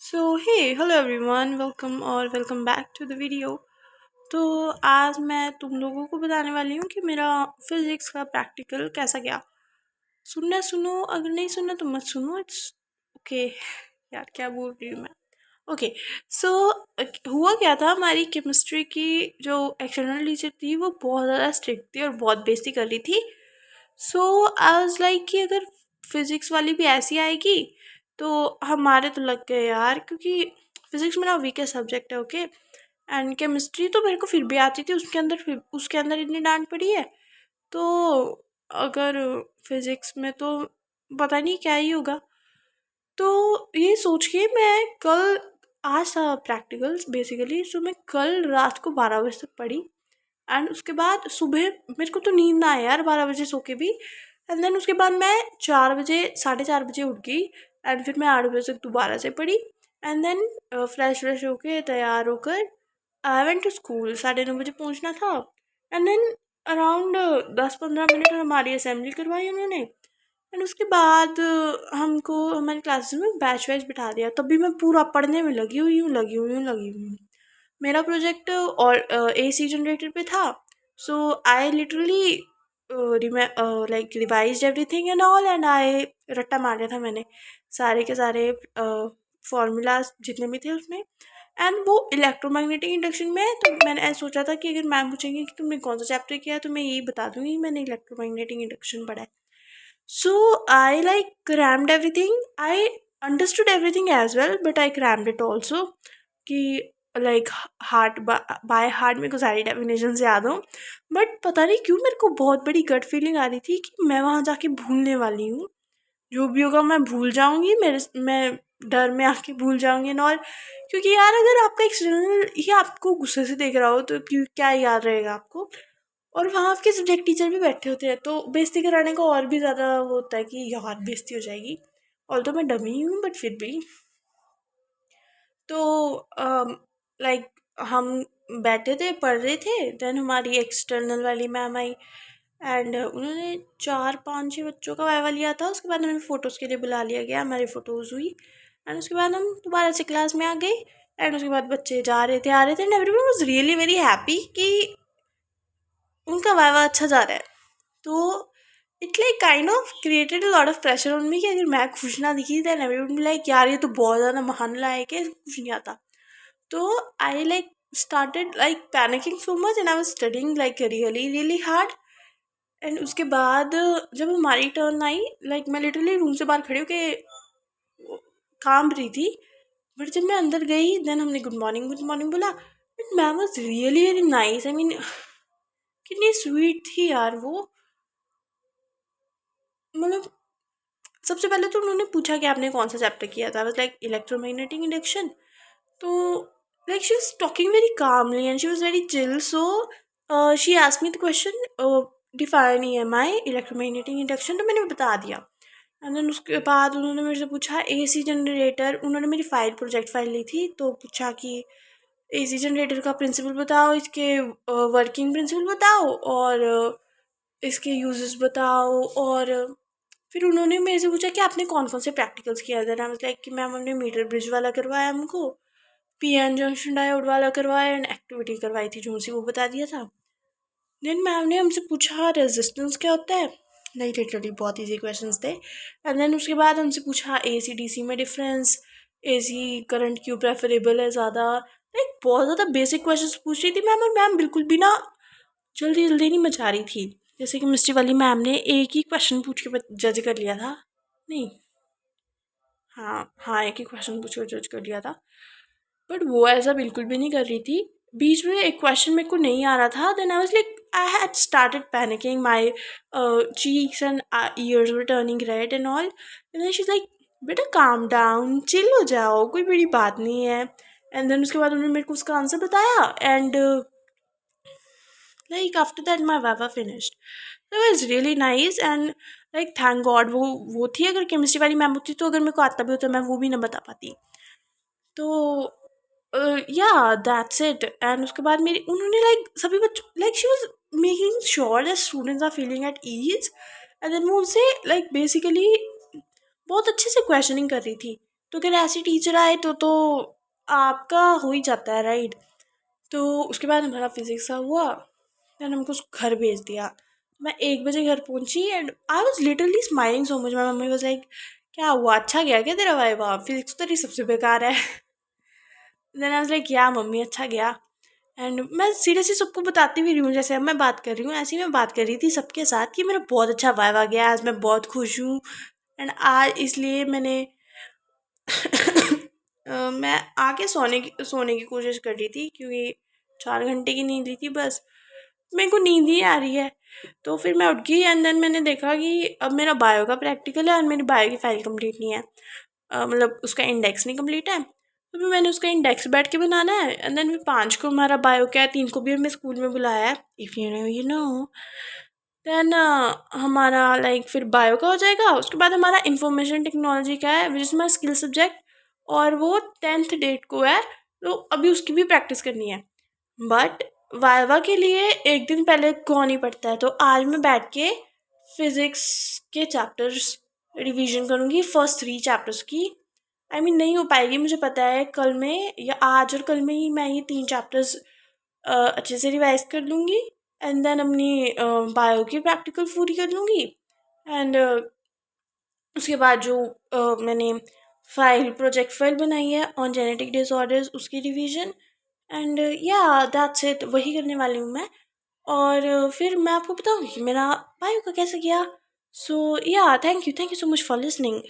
So hey hello everyone welcome back to the video. तो आज मैं तुम लोगों को बताने वाली हूँ कि मेरा फिज़िक्स का प्रैक्टिकल कैसा गया। सुनना सुनो, अगर नहीं सुनना तो मत सुनो। It's okay. यार क्या बोल रही हूँ मैं। ओके। सो हुआ क्या था, हमारी केमिस्ट्री की जो एक्सटर्नल टीचर थी वो बहुत ज़्यादा स्ट्रिक्ट थी और बहुत बेइज्जती कर रही थी। सो आई वाज लाइक कि अगर फिज़िक्स वाली भी ऐसी आएगी तो हमारे तो लग गए यार, क्योंकि फिज़िक्स मेरा वीकेस्ट सब्जेक्ट है। ओके। एंड केमिस्ट्री तो मेरे को फिर भी आती थी, उसके अंदर इतनी डांट पड़ी है। तो अगर फिज़िक्स में तो पता नहीं क्या ही होगा। तो ये सोच के मैं कल, आज था प्रैक्टिकल्स बेसिकली, सो मैं कल रात को 12 बजे तक पढ़ी। एंड उसके बाद सुबह मेरे को तो नींद ना आया यार 12 बजे सो के भी। एंड देन उसके बाद मैं 4 बजे, 4:30 बजे उठ गई। एंड फिर मैं 8 बजे तक दोबारा से पढ़ी। एंड देन फ्रेश व्रेश होके तैयार होकर आई वेंट टू स्कूल। 9:30 बजे पहुंचना था। एंड देन अराउंड 10-15 मिनट हमारी असेंबली करवाई उन्होंने। एंड उसके बाद हमको हमारी क्लासेस में बैच वैच बिठा दिया। तभी मैं पूरा पढ़ने में लगी हुई हूँ। मेरा प्रोजेक्ट और AC जनरेटर पे था। So I literally like revised everything and all, and I रट्टा मार दिया था मैंने सारे के सारे फार्मूलाज जितने भी थे उसमें। एंड वो इलेक्ट्रोमैग्नेटिक इंडक्शन में है, तो मैंने ऐसा सोचा था कि अगर मैम पूछेंगे कि तुमने कौन सा चैप्टर किया है तो मैं यही बता दूंगी मैंने इलेक्ट्रोमैग्नेटिक इंडक्शन पढ़ा है। So I like crammed everything. I understood everything as well, but I crammed it also. कि लाइक हार्ट बाय हार्ट मेरे को सारी डेफिनेशन याद हो। बट पता नहीं क्यों मेरे को बहुत बड़ी गट फीलिंग आ रही थी कि मैं वहाँ जाके भूलने वाली हूँ। जो भी होगा मैं भूल जाऊँगी, मैं डर में आके भूल जाऊँगी एंड ऑल। क्योंकि यार अगर आपका एक्सटर्नल ही आपको गुस्से से देख रहा हो तो क्यों क्या याद रहेगा आपको। और वहाँ के सब्जेक्ट टीचर भी बैठे होते हैं तो बेइज्जती कराने का और भी ज़्यादा वो होता है कि यार बेइज्जती हो जाएगी। और तो मैं डमी हूँ बट फिर भी। तो लाइक हम बैठे थे पढ़ रहे थे। देन हमारी एक्सटर्नल वाली मैम आई। एंड उन्होंने 4-5-6 बच्चों का वाइवा लिया था। उसके बाद हमें फ़ोटोज़ के लिए बुला लिया गया, हमारी फ़ोटोज़ हुई। एंड उसके बाद हम दोबारा से क्लास में आ गए। एंड उसके बाद बच्चे जा रहे थे आ रहे थे and everyone was really very happy कि उनका वाइवा अच्छा जा रहा है। तो it like kind of created a lot of pressure on me कि अगर मैं खुश ना दिखी देन एवरीवन बी लाइक यार ये तो बहुत ज़्यादा महान लायक है, इसको कुछ नहीं आता। तो I like started like panicking so much and I was studying like really hard। And उसके बाद जब हमारी टर्न आई, लाइक मैं लिटरली रूम से बाहर खड़ी होके काम रही थी। बट जब मैं अंदर गई देन हमने गुड मॉर्निंग बोला। But ma'am was really very nice. I mean कितनी स्वीट थी यार वो। मतलब सबसे पहले तो उन्होंने पूछा कि आपने कौन सा चैप्टर किया था। Like electromagnetic induction. तो like she was talking very calmly and she was very chill. So she asked me the question define EMI electromagnetic induction, तो मैंने बता दिया। एंड देन उसके बाद उन्होंने मेरे से पूछा AC जनरेटर। उन्होंने मेरी प्रोजेक्ट फाइल ली थी तो पूछा कि AC जनरेटर का प्रिंसिपल बताओ, इसके वर्किंग प्रिंसिपल बताओ और इसके यूजेस बताओ। और फिर उन्होंने मेरे से पूछा कि आपने कौन कौन से प्रैक्टिकल्स किया था। आई वाज लाइक कि मैम हमने मीटर ब्रिज वाला करवाया, हमको PN जंक्शन डायोड वाला करवाया एंड एक्टिविटी करवाई थी जो सी वो बता दिया था। देन मैम ने हमसे पूछा रेजिस्टेंस क्या होता है। नहीं लिटरली बहुत इजी क्वेश्चंस थे। एंड देन उसके बाद हमसे पूछा AC DC में डिफरेंस, AC करंट क्यों प्रेफरेबल है ज़्यादा। लाइक बहुत ज़्यादा बेसिक क्वेश्चंस पूछ रही थी मैम। और मैम बिल्कुल भी ना जल्दी जल्दी नहीं मचा रही थी। जैसे कि मिस्ट्री वाली मैम ने एक ही क्वेश्चन पूछ के जज कर लिया था। नहीं, हाँ हाँ, एक ही क्वेश्चन पूछ के जज कर लिया था। बट वो ऐसा बिल्कुल भी नहीं कर रही थी। बीच में एक क्वेश्चन मेरे को नहीं आ रहा था। Then I was like I had started panicking, my cheeks and ears were turning red and all। and then she's like बेटा काम डाउन, चिल हो जाओ, कोई बड़ी बात नहीं है। एंड देन उसके बाद उन्होंने मेरे को उसका आंसर बताया। And like after that my viva finished। It was really nice and like thank god वो थी। अगर केमिस्ट्री वाली मैम होती तो अगर मेरे को आता भी होता मैं वो भी ना बता पाती। तो या दैट्स इट। एंड उसके बाद मेरी उन्होंने लाइक सभी बच्चों like she was making sure that students are feeling at ease. And then वो उनसे लाइक बेसिकली बहुत अच्छे से क्वेश्चनिंग कर रही थी तो अगर ऐसी टीचर आए तो आपका हो ही जाता है, राइट। तो उसके बाद हमारा फिजिक्स का हुआ, दैन हमको घर भेज दिया। मैं 1 बजे घर पहुंची and I was literally smiling so much. My mummy was like, क्या हुआ, अच्छा गया क्या तेरा वाइवा, फिजिक्स तो तेरी सबसे बेकार है। देन आई वाज लाइक, या मम्मी अच्छा गया। एंड मैं सीरियसली सबको बताती भी रही हूँ, जैसे अब मैं बात कर रही हूँ ऐसे ही मैं बात कर रही थी सबके साथ कि मेरा बहुत अच्छा वाइवा गया, आज मैं बहुत खुश हूँ। एंड आज इसलिए मैंने मैं आके सोने की कोशिश कर रही थी, क्योंकि 4 घंटे की नींद ली थी बस, मेरे को नींद ही आ रही है। तो फिर मैं उठ गई एंड देन मैंने देखा कि अब मेरा बायो का प्रैक्टिकल है और मेरी बायो की फ़ाइल कंप्लीट नहीं है। मतलब उसका इंडेक्स नहीं कंप्लीट है, तो फिर मैंने उसका इंडेक्स बैठ के बनाना है। एंड देन फिर 5 को हमारा बायो का है, 3 को भी हमें स्कूल में बुलाया है, इफ़ यू नो। देन हमारा लाइक फिर बायो का हो जाएगा। उसके बाद हमारा इंफॉर्मेशन टेक्नोलॉजी का है, which is my skill subject, और वो 10th डेट को है, तो अभी उसकी भी प्रैक्टिस करनी है। बट वाइवा के लिए एक दिन पहले कौन ही पढ़ता है, तो आज मैं बैठ के फिज़िक्स के चैप्टर्स रिवीजन करूँगी, फर्स्ट 3 चैप्टर्स की। आई मीन नहीं हो पाएगी, मुझे पता है, कल में या आज और कल में ही मैं ये 3 चैप्टर्स अच्छे से रिवाइज कर लूँगी। एंड देन अपनी बायो की प्रैक्टिकल पूरी कर लूँगी। एंड उसके बाद जो मैंने प्रोजेक्ट फाइल बनाई है ऑन जेनेटिक डिसऑर्डर्स, उसकी रिवीजन। एंड या दैट्स इट, वही करने वाली हूँ मैं। और फिर मैं आपको बताऊँगी कि मेरा बायो का कैसे गया। सो या thank you so much for listening.